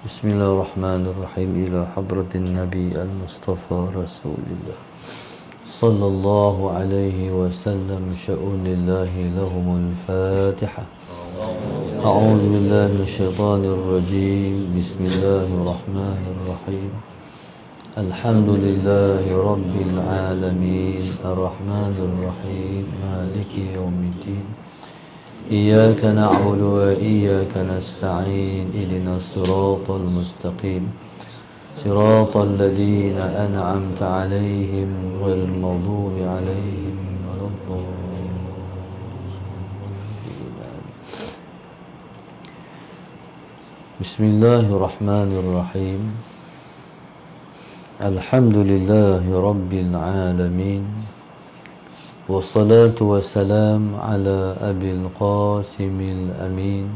بسم الله الرحمن الرحيم إلى حضرة النبي المصطفى رسول الله صلى الله عليه وسلم شؤون الله لهم الفاتحة. أعوذ بالله من الشيطان الرجيم. بسم الله الرحمن الرحيم. الحمد لله رب العالمين الرحمن الرحيم مالك يوم الدين إياك نعبد وإياك نستعين اهدنا الصراط المستقيم صراط الذين أنعمت عليهم غير المغضوب عليهم ولا الضالين. بسم الله الرحمن الرحيم. الحمد لله رب العالمين والصلاة والسلام على أبي القاسم الأمين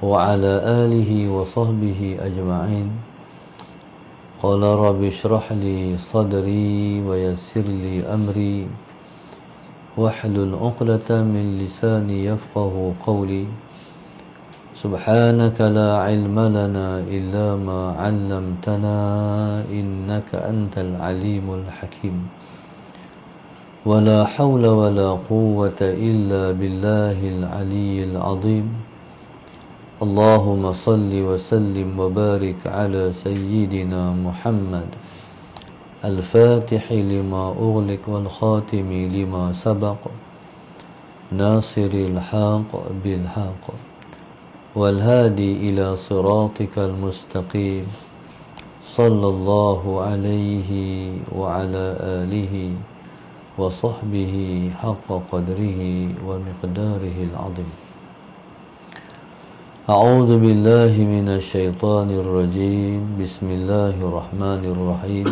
وعلى آله وصحبه أجمعين. قال رب اشرح لي صدري ويسر لي أمري واحلل عقدة من لساني يفقه قولي. سبحانك لا علم لنا إلا ما علمتنا إنك أنت العليم الحكيم. ولا حول ولا قوة إلا بالله العلي العظيم. اللهم صل وسلم وبارك على سيدنا محمد الفاتح لما أغلق والخاتم لما سبق ناصر الحق بالحق والهادي إلى صراطك المستقيم صلى الله عليه وعلى آله وصحبه حق قدره ومقداره العظيم. أعوذ بالله من الشيطان الرجيم. بسم الله الرحمن الرحيم.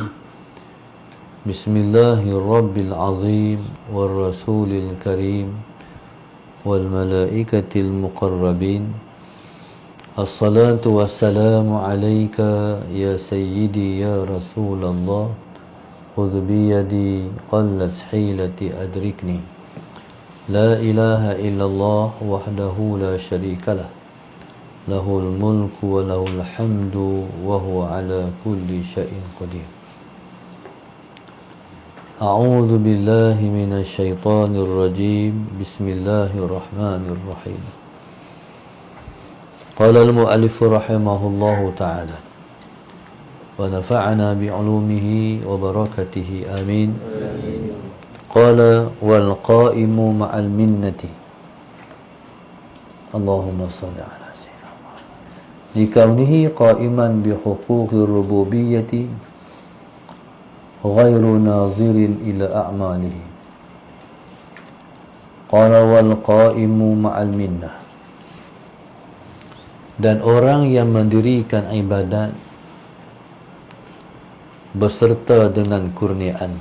بسم الله الرب العظيم والرسول الكريم والملائكة المقربين. الصلاة والسلام عليك يا سيدي يا رسول الله. خذ بيدي قلت حيلتي أدركني. لا إله إلا الله وحده لا شريك له له الملك وله الحمد وهو على كل شيء قدير. أعوذ بالله من الشيطان الرجيم. بسم الله الرحمن الرحيم. قال المؤلف رحمه الله تعالى ونفعنا بعلومه وبركاته آمين. قال والقائم مع المنة. اللهم صل على سيدنا محمد لكونه قائما بحقوق الربوبية غير ناظر إلى أعماله. قال والقائم مع المنة. Dan orang yang mendirikan ibadat beserta dengan kurniaan.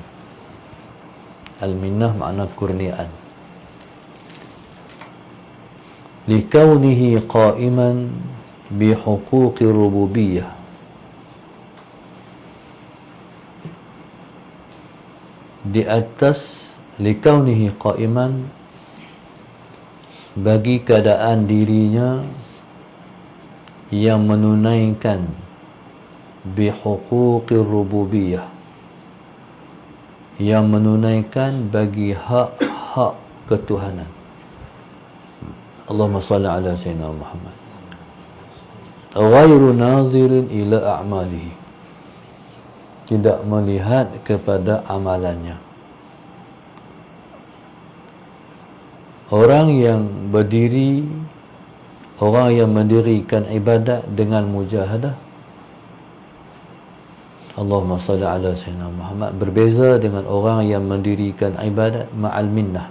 Al-minnah makna kurniaan. Likaunihi qa'iman bihuquqi rububiyah. Di atas likaunihi qa'iman bagi keadaan dirinya yang menunaikan bihuquqir rububiyah, yang menunaikan bagi hak-hak ketuhanan. Allahumma salli ala sayyidina Muhammad. Ghairu nazirin ila a'malihi. Tidak melihat kepada amalannya. Orang yang berdiri, orang yang mendirikan ibadat dengan mujahadah, Allahumma salli ala sayyidina Muhammad, berbeza dengan orang yang mendirikan ibadat ma'al minnah.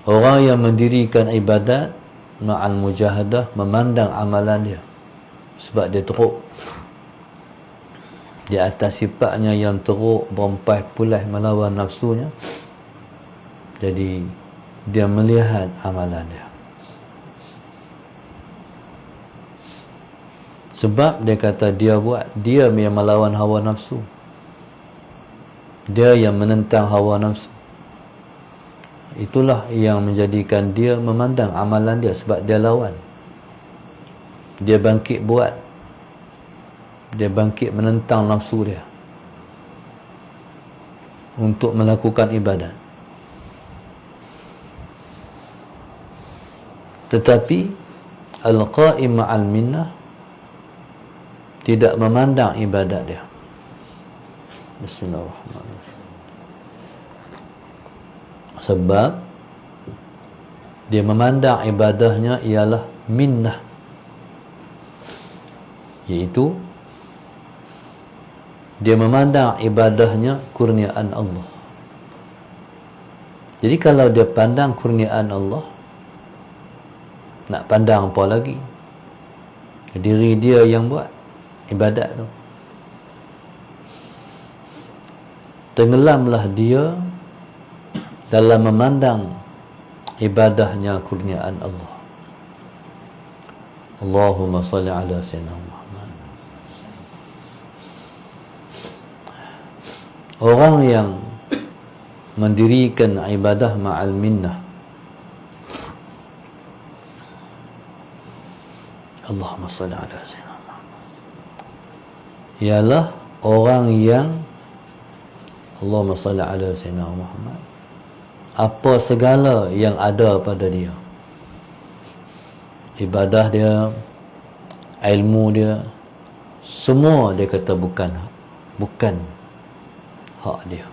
Orang yang mendirikan ibadat ma'al mujahadah memandang amalan dia sebab dia teruk di atas sifatnya yang teruk, berempai pulai melawan nafsunya. Jadi dia melihat amalan dia. Sebab dia kata dia buat, dia yang melawan hawa nafsu, dia yang menentang hawa nafsu. Itulah yang menjadikan dia memandang amalan dia sebab dia lawan. Dia bangkit buat, dia bangkit menentang nafsu dia untuk melakukan ibadat. Tetapi al-qa'im ma'al minnah tidak memandang ibadat dia. Bismillahirrahmanirrahim. Sebab dia memandang ibadahnya ialah minnah, iaitu dia memandang ibadahnya kurniaan Allah. Jadi kalau dia pandang kurniaan Allah, nak pandang apa lagi? Diri dia yang buat ibadat tu. Tenggelamlah dia dalam memandang ibadahnya kurniaan Allah. Allahumma salli ala sayyidina Muhammad. Orang yang mendirikan ibadah ma'al minnah, Allahumma salli ala sayyidina Muhammad, ialah orang yang Allahumma salli ala sayyidina Muhammad, apa segala yang ada pada dia, ibadah dia, ilmu dia, semua dia kata bukan hak dia.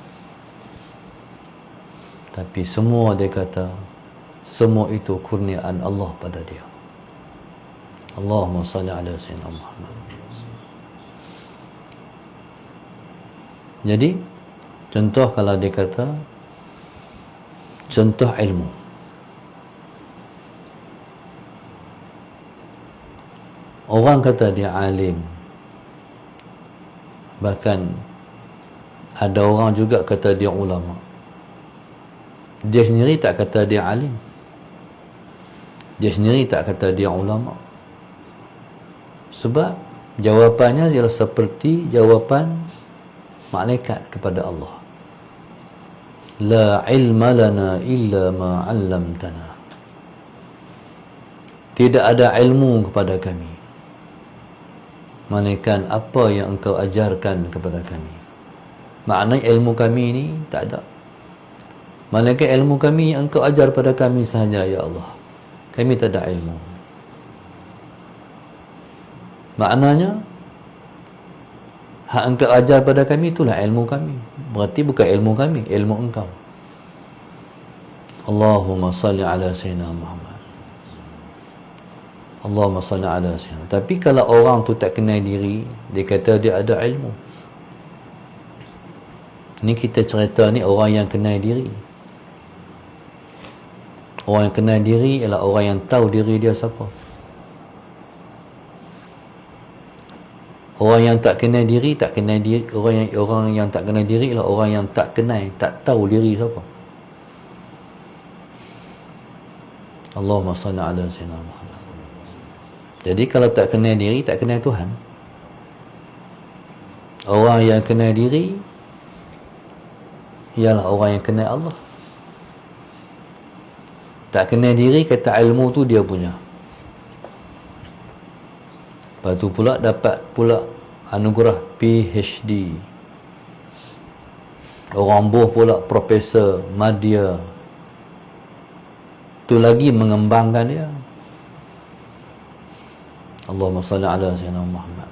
Tapi semua dia kata, semua itu kurniaan Allah pada dia. Allahumma salli ala sayyidina Muhammad. Jadi contoh kalau dia kata contoh ilmu, orang kata dia alim, bahkan ada orang juga kata dia ulama. Dia sendiri tak kata dia alim, dia sendiri tak kata dia ulama. Sebab jawapannya ialah seperti jawapan malaikat kepada Allah. La ilma lana illa ma 'allamtana. Tidak ada ilmu kepada kami melainkan apa yang engkau ajarkan kepada kami. Maknanya ilmu kami ni tak ada, melainkan ilmu kami yang engkau ajar pada kami sahaja, ya Allah. Kami tak ada ilmu. Maknanya hak engkau ajar pada kami itulah ilmu kami. Berarti bukan ilmu kami, ilmu engkau. Allahumma salli ala sayyidina Muhammad. Allahumma salli ala sayyidina. Tapi kalau orang tu tak kenal diri, dia kata dia ada ilmu. Ni kita cerita ni orang yang kenal diri. Orang yang kenal diri ialah orang yang tahu diri dia siapa. Orang yang tak kenal diri, orang yang tak kenal diri ialah orang yang tak kenal, tak tahu diri siapa. Allahumma salli ala sayyidina Muhammad. Jadi kalau tak kenal diri, tak kenal Tuhan. Orang yang kenal diri ialah orang yang kenal Allah. Tak kenal diri, kata ilmu tu dia punya. Lepas tu pula dapat pula anugerah PhD. Orang boh pula Profesor Madya. Tu lagi mengembangkan dia. Allahumma salli ala sayyidina Muhammad.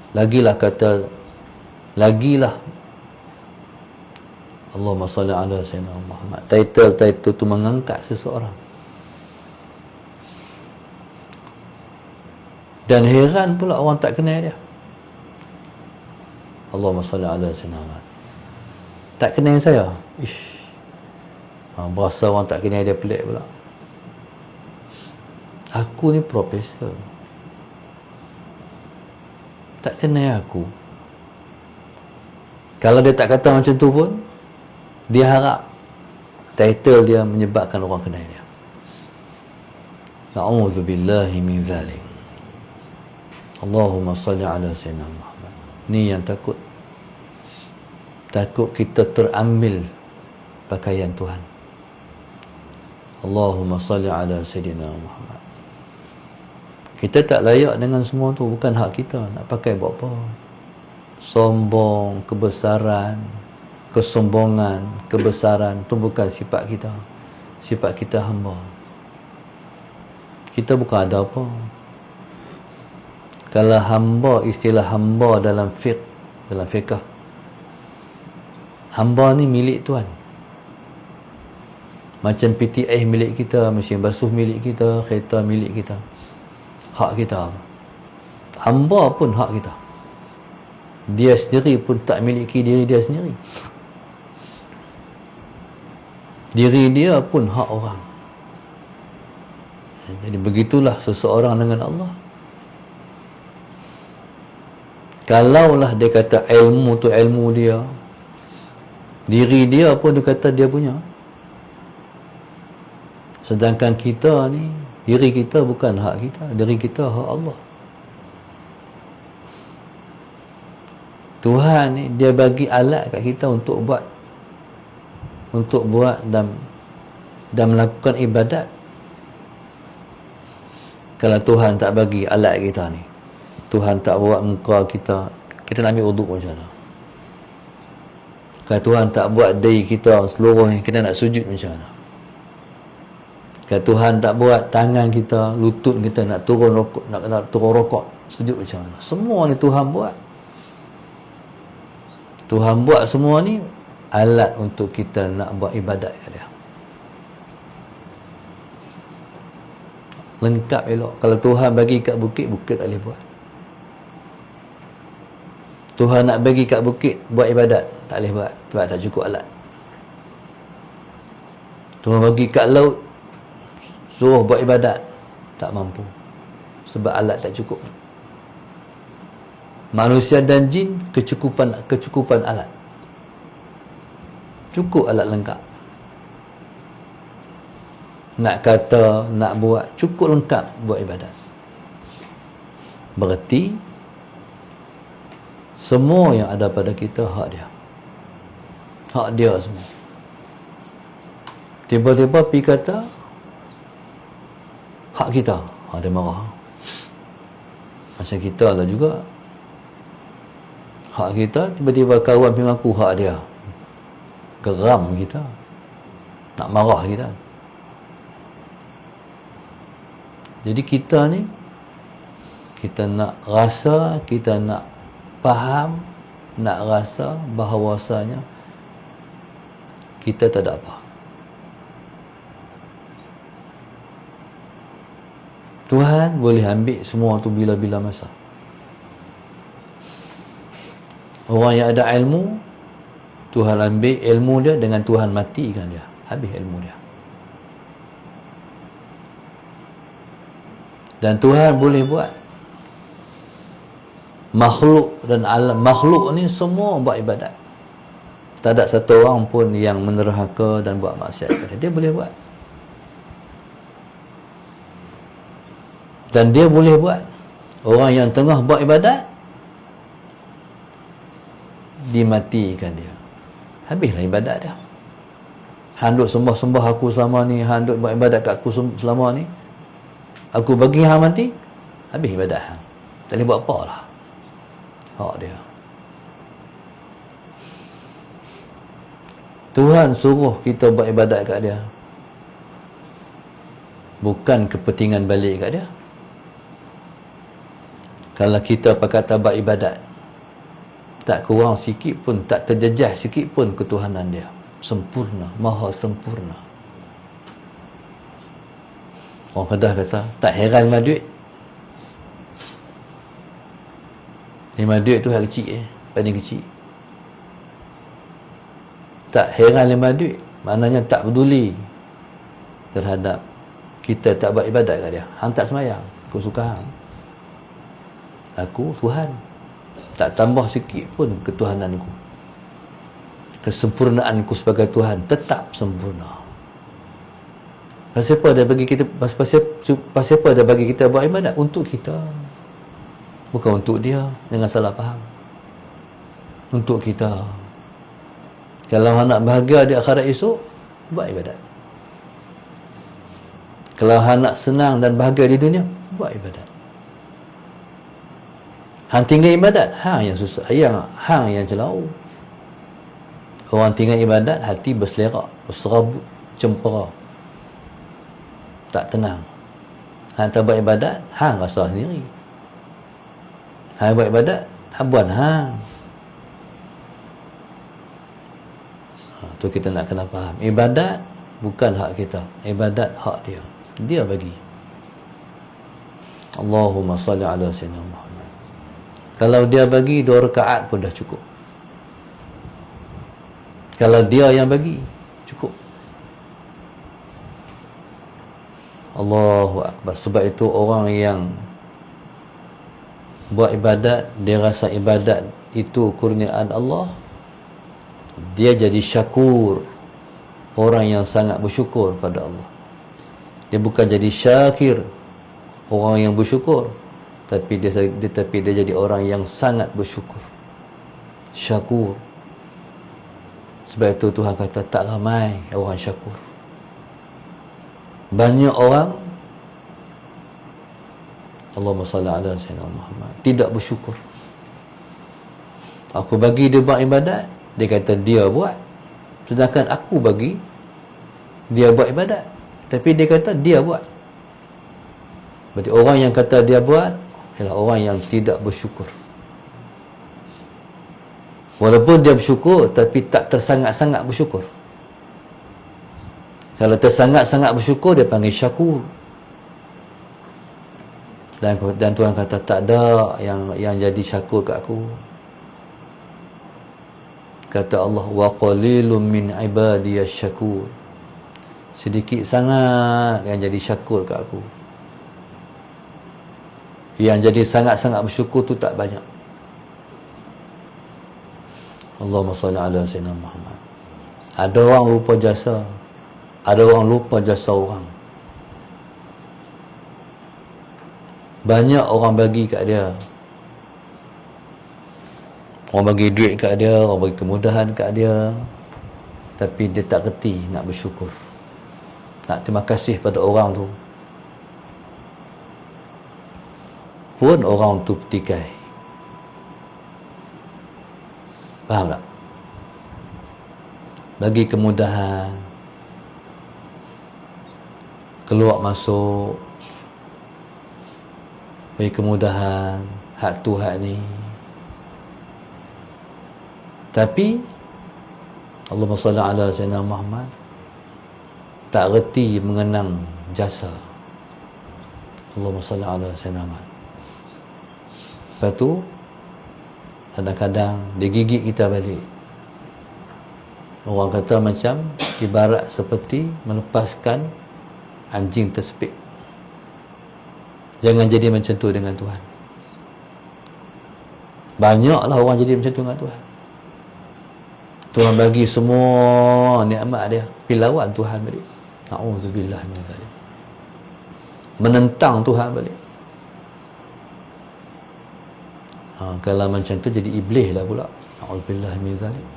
Lagilah Allahumma salli ala sayyidina Muhammad. Title tu mengangkat seseorang. Dan heran pula orang tak kenal dia. Allahumma salli ala sayyidina Muhammad. Tak kenal saya. Berasa orang tak kenal dia, pelik pula. Aku ni profesor, tak kenal aku. Kalau dia tak kata macam tu pun, dia harap title dia menyebabkan orang kenal dia. Na'udzubillahi min zalik. Allahumma salli ala sayyidina Muhammad. Ni yang takut. Takut kita terambil pakaian Tuhan. Allahumma salli ala sayyidina Muhammad. Kita tak layak dengan semua tu. Bukan hak kita. Nak pakai buat apa? Sombong, kebesaran, kesombongan, kebesaran tu bukan sifat kita. Sifat kita hamba. Kita bukan ada apa. Kalau hamba, istilah hamba dalam fiqh, hamba ni milik Tuhan. Macam PTS milik kita, mesin basuh milik kita, kereta milik kita. Hak kita. Hamba pun hak kita. Dia sendiri pun tak miliki diri dia sendiri. Diri dia pun hak orang. Jadi begitulah seseorang dengan Allah. Kalaulah dia kata ilmu tu ilmu dia, diri dia pun dia kata dia punya. Sedangkan kita ni, diri kita bukan hak kita, diri kita hak Allah. Tuhan ni dia bagi alat kat kita untuk buat dan melakukan ibadat. Kalau Tuhan tak bagi alat kita ni, Tuhan tak buat muka kita nak ambil wuduk macam mana? Kalau Tuhan tak buat diri kita seluruh ni, kita nak sujud macam mana? Kalau Tuhan tak buat tangan kita, lutut kita nak turun rokok, nak turun rokok, sujud macam mana? Semua ni Tuhan buat. Tuhan buat semua ni alat untuk kita nak buat ibadat kat dia. Lengkap elok. Kalau Tuhan bagi kat bukit, bukit tak boleh buat. Tuhan nak bagi kat bukit buat ibadat, tak boleh buat sebab tak cukup alat. Tuhan bagi kat laut suruh buat ibadat, tak mampu sebab alat tak cukup. Manusia dan jin kecukupan alat. Cukup alat lengkap. Nak kata, nak buat, cukup lengkap buat ibadat. Berarti semua yang ada pada kita hak dia. Hak dia semua. Tiba-tiba pergi kata hak kita, dia marah. Macam kita lah juga. Hak kita, tiba-tiba kawan pergi mengaku hak dia. Geram kita. Nak marah kita. Jadi kita ni, kita nak rasa, kita nak faham, nak rasa bahawasanya kita tak ada apa. Tuhan boleh ambil semua tu bila-bila masa. Orang yang ada ilmu, Tuhan ambil ilmu dia dengan Tuhan matikan dia. Habis ilmu dia. Dan Tuhan boleh buat makhluk dan alam. Makhluk ni semua buat ibadat. Tak ada satu orang pun yang menerhaka dan buat maksiat. Dia boleh buat. Dan dia boleh buat. Orang yang tengah buat ibadat, dimatikan dia. Habislah ibadat dia. Handuk sembah-sembah aku selama ni, handuk buat ibadat kat aku selama ni, aku bagi hang mati, habis ibadat hang. Tak boleh buat apa lah. Hak dia. Tuhan suruh kita buat ibadat kat dia, bukan kepentingan balik kat dia. Kalau kita berkata buat ibadat, tak kurang sikit pun, tak terjejah sikit pun ketuhanan dia. Sempurna, maha sempurna. Orang Kedah kata, tak heran lima duit. Lima duit tu hal kecil paling kecil. Tak heran lima duit, maknanya tak peduli terhadap kita tak buat ibadat kat dia. Hang tak semayang, aku suka hang. Aku Tuhan, tak tambah sikit pun ketuhananku. Kesempurnaanku sebagai Tuhan tetap sempurna. Pasal apa dia bagi kita, pasal apa dia bagi kita buat ibadat? Untuk kita, bukan untuk dia. Jangan salah faham. Untuk kita. Kalau nak bahagia di akhirat esok, buat ibadat. Kalau nak senang dan bahagia di dunia, buat ibadat. Hang tinggal ibadat, hang yang susah, hang yang celau. Orang tinggal ibadat, hati berselerak, berserabut, cempera, tak tenang. Hang tak buat ibadat, hang rasa sendiri. Hang buat ibadat, habuan hang. Tu kita nak kena faham. Ibadat bukan hak kita, ibadat hak dia. Dia bagi. Allahumma salli ala sayyidina Muhammad. Kalau dia bagi 2 rakaat pun dah cukup. Kalau dia yang bagi, cukup. Allahu Akbar. Sebab itu orang yang buat ibadat, dia rasa ibadat itu kurniaan Allah, dia jadi syakur, orang yang sangat bersyukur pada Allah. Dia bukan jadi syakir, orang yang bersyukur, tapi dia jadi orang yang sangat bersyukur, syakur. Sebab itu Tuhan kata tak ramai orang syakur. Banyak orang, Allahumma salli ala sayyidina Muhammad, tidak bersyukur. Aku bagi dia buat ibadat, dia kata dia buat. Sedangkan aku bagi dia buat ibadat, tapi dia kata dia buat. Berarti orang yang kata dia buat ialah orang yang tidak bersyukur. Walaupun dia bersyukur, tapi tak tersangat-sangat bersyukur. Kalau tersangat-sangat bersyukur, dia panggil syakur. Dan Tuhan kata tak ada yang jadi syakur kat aku. Kata Allah, wa qalilun min ibadiyas syakur. Sedikit sangat yang jadi syakur kat aku. Yang jadi sangat-sangat bersyukur tu tak banyak. Allahumma salli ala sayyidina Muhammad. Ada orang lupa jasa, ada orang lupa jasa orang. Banyak orang bagi kat dia, orang bagi duit kat dia, orang bagi kemudahan kat dia, tapi dia tak reti nak bersyukur, nak terima kasih pada orang tu. Pun orang tu petikai. Faham tak? Bagi kemudahan, keluar masuk, bagi kemudahan, hak Tuhan ni. Tapi Allahumma salli ala sayyidina Muhammad, tak reti mengenang jasa. Allahumma salli ala sayyidina Muhammad. Lepas tu kadang-kadang dia gigit kita balik. Orang kata macam ibarat seperti melepaskan anjing tersepit. Jangan jadi macam tu dengan Tuhan. Banyaklah orang jadi macam tu dengan Tuhan. Tuhan bagi semua nikmat dia, pergi lawan Tuhan balik. Na'udzubillah min zalik. Menentang Tuhan balik. Kalau macam tu jadi iblis lah pula. Na'udzubillah min zalik.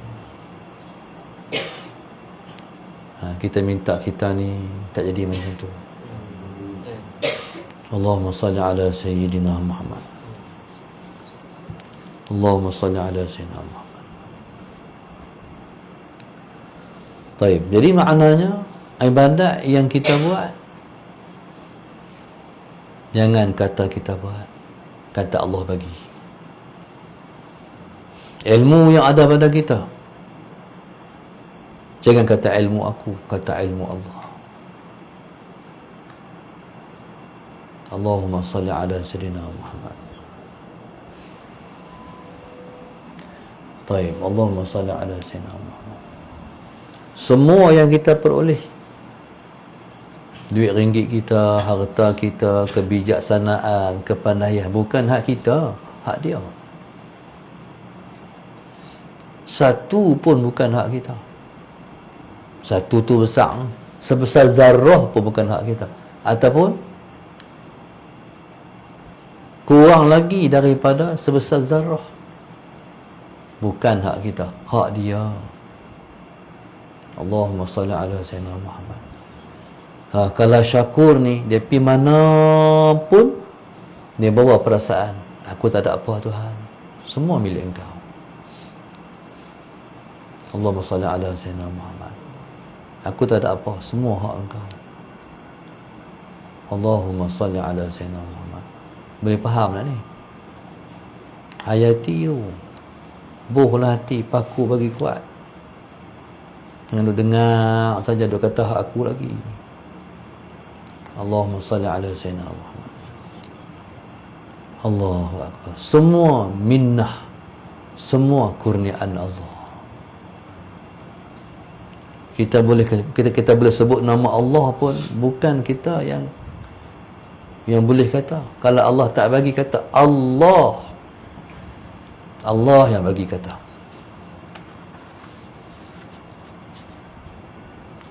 Kita minta kita ni tak jadi macam tu. Allahumma salli ala sayyidina Muhammad. Allahumma salli ala sayyidina Muhammad. Taib. Jadi maknanya ibadat yang kita buat, jangan kata kita buat, kata Allah bagi. Ilmu yang ada pada kita, jangan kata ilmu aku, kata ilmu Allah. Allahumma salli ala sayyidina Muhammad. Taib. Allahumma salli ala sayyidina Muhammad. Semua yang kita peroleh, duit ringgit kita, harta kita, kebijaksanaan, kepandaian, bukan hak kita, hak dia. Satu pun bukan hak kita. Satu tu besar, sebesar zarrah pun bukan hak kita, ataupun kurang lagi daripada sebesar zarrah, bukan hak kita, hak dia. Allahumma salli ala sayyidina Muhammad. Kalau syakur ni, dia pergi mana pun dia bawa perasaan, Aku tak ada apa Tuhan, semua milik Engkau. Allahumma salli ala Sayyidina Muhammad. Aku tak ada apa, semua hak Engkau. Allahumma salli ala Sayyidina Muhammad. Boleh faham tak ni? Hayati tu, bohlah hati, paku bagi kuat. Jangan duk dengar saja, duk kata hak aku lagi. Allahumma salli ala Sayyidina Muhammad. Allahu Akbar. Semua minnah, semua kurniaan Allah. Kita boleh sebut nama Allah pun bukan kita yang boleh kata. Kalau Allah tak bagi kata Allah, Allah yang bagi kata.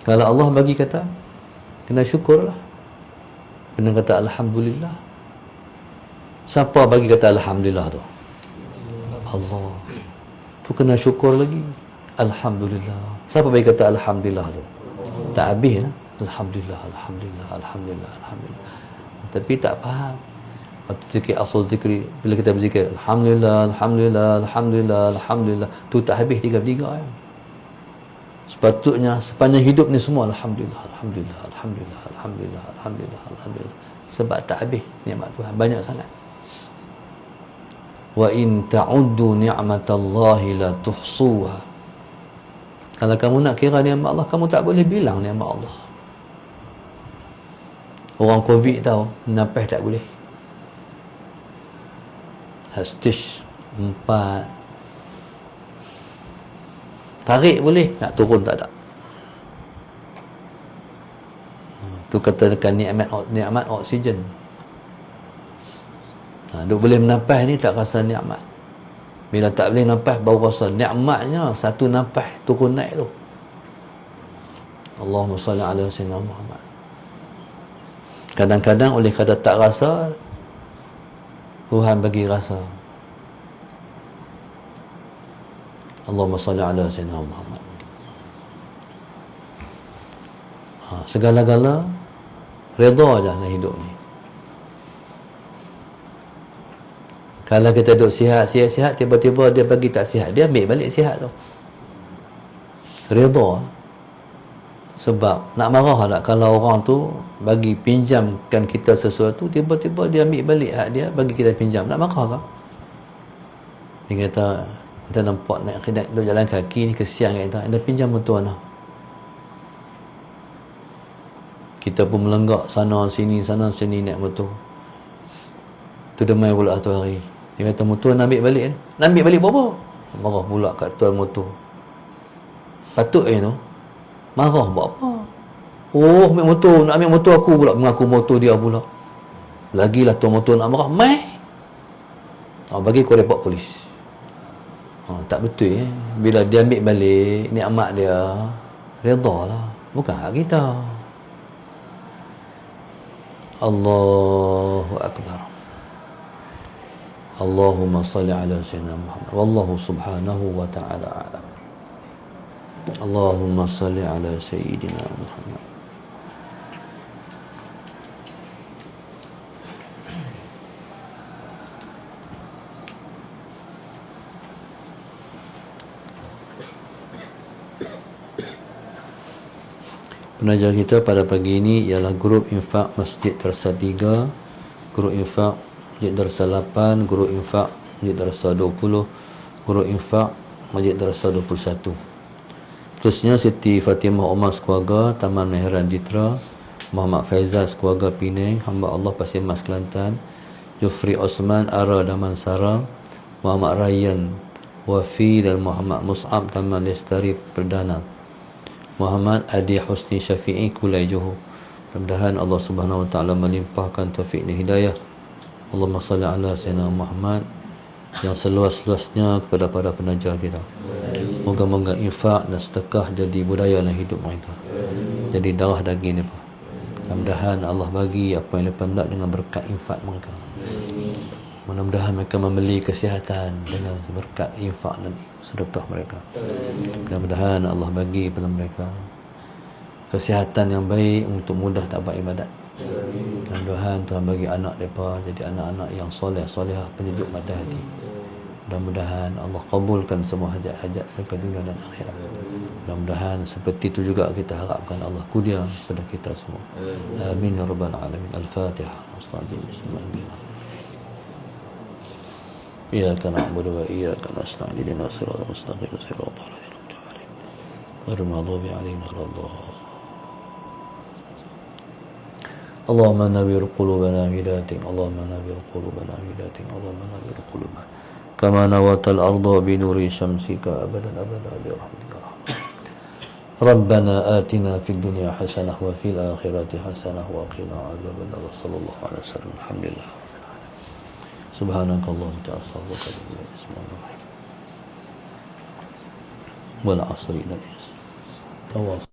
Kalau Allah bagi kata, kena syukurlah, kena kata alhamdulillah. Siapa bagi kata alhamdulillah tu? Allah. Tu kena syukur lagi, alhamdulillah. Siapa bagi kata alhamdulillah tu? Tak habis ya? Alhamdulillah, alhamdulillah, alhamdulillah, alhamdulillah. Tapi tak faham. Waktu zikir asal zikri, bila kita berzikir alhamdulillah, alhamdulillah, alhamdulillah, alhamdulillah, tu tak habis tiga-tiga ya. Sepatutnya sepanjang hidup ni semua alhamdulillah, alhamdulillah, alhamdulillah, alhamdulillah, alhamdulillah, alhamdulillah. Sebab tak habis nikmat Tuhan, banyak sangat. Wa in ta'uddu ni'matallahi la tuhsuha. Kalau kamu nak kira nikmat Allah, kamu tak boleh bilang nikmat Allah. Orang Covid tahu, napis tak boleh. Stage 4. Tarik boleh, nak turun tak ada. Tu kata dekat nikmat oksigen. Duk boleh menafas ni tak rasa nikmat. Bila tak boleh nafas baru rasa nikmatnya satu nafas turun naik tu. Allahumma salli ala Sayyidina Muhammad. Kadang-kadang oleh kata tak rasa, Tuhan bagi rasa. Allahumma salli ala Sayyidina Muhammad. Segala-gala redha je dalam hidup ni. Kalau kita duduk sihat, tiba-tiba dia bagi tak sihat, dia ambil balik sihat tu. Redha. Sebab nak marah tak kalau orang tu bagi pinjamkan kita sesuatu, tiba-tiba dia ambil balik hak dia, bagi kita pinjam. Nak marah tak? Dia kata, kita nampak nak duduk jalan kaki ni, kesian kat kita, anda pinjam motor nak. Kita pun melenggak sana sini naik motor. Tu demai pula tu hari. Dia kata motor nak ambil balik. Nak ambil balik berapa? Marah pula kat tuan motor. Patut tu. Marah buat apa? Oh, ambil motor, nak ambil motor aku pula, mengaku motor dia pula. Lagilah tuan motor nak marah, mai. Bagi kau report polis. Tak betul Bila dia ambil balik nikmat dia, redalah, bukan hak kita. Allahu Akbar. Allahumma salli ala Sayyidina Muhammad. Wallahu subhanahu wa ta'ala a'lam. Allahumma salli ala Sayyidina Muhammad. Penajar kita pada pagi ini ialah grup infak Masjid Darsa 3, grup infak Masjid Darsa 8, grup infak Masjid Darsa 20, grup infak Masjid Darsa 21. Terusnya Siti Fatimah Omar sekeluarga Taman Mehran Jitra, Muhammad Faizal sekeluarga Penang, hamba Allah Pasir Mas Kelantan, Jufri Osman Ara Damansara, Muhammad Rayyan Wafi dan Muhammad Mus'ab Taman Lestari Perdana, Muhammad Adi Husni Syafi'i Kulai Johor. Mudah-mudahan Allah Subhanahu Wa Taala melimpahkan taufik dan hidayah. Allahumma salli ala Sayyidina Muhammad yang seluas-luasnya kepada para penajar kita. Moga-moga infak dan sedekah jadi budaya dalam hidup mereka, jadi darah daging mereka. Mudah-mudahan Allah bagi apa yang mereka nak dengan berkat infak mereka. Mudah-mudahan mereka membeli kesihatan dengan berkat infak dan sedekah mereka. Mudah-mudahan Allah bagi kepada mereka kesihatan yang baik untuk mudah dapat ibadat. Mudah-mudahan Tuhan bagi anak mereka jadi anak-anak yang soleh, solehah, penyejuk mata hati. Mudah-mudahan Allah kabulkan semua hajat-hajat mereka dunia dan akhirat. Mudah-mudahan seperti itu juga kita harapkan Allah kurnia kepada kita semua. Amin ya rabbal alamin. Al-Fatihah. Bismillahirrahmanirrahim. Iyyaka na'budu wa iyyaka nasta'in. Ihdinas siratal mustaqim. Siratal ladzina an'amta 'alaihim ghairil maghdubi 'alaihim waladdallin. Allahumma nawwir qulubana bidatik. Allahumma nawwir qulubana bidatik. Allahumma nawwir qulubana kama nawatal arda bi nuri syamsika abadan abada bi rahmatika. Rabbana atina fid dunya hasanah wa fil akhirati hasanah wa qina adzabannar. Sallallahu alaihi wasallam. Alhamdulillah. Subhanakallahumma wa bihamdika. Bismillahirrahmanirrahim. Wal 'asri innal insana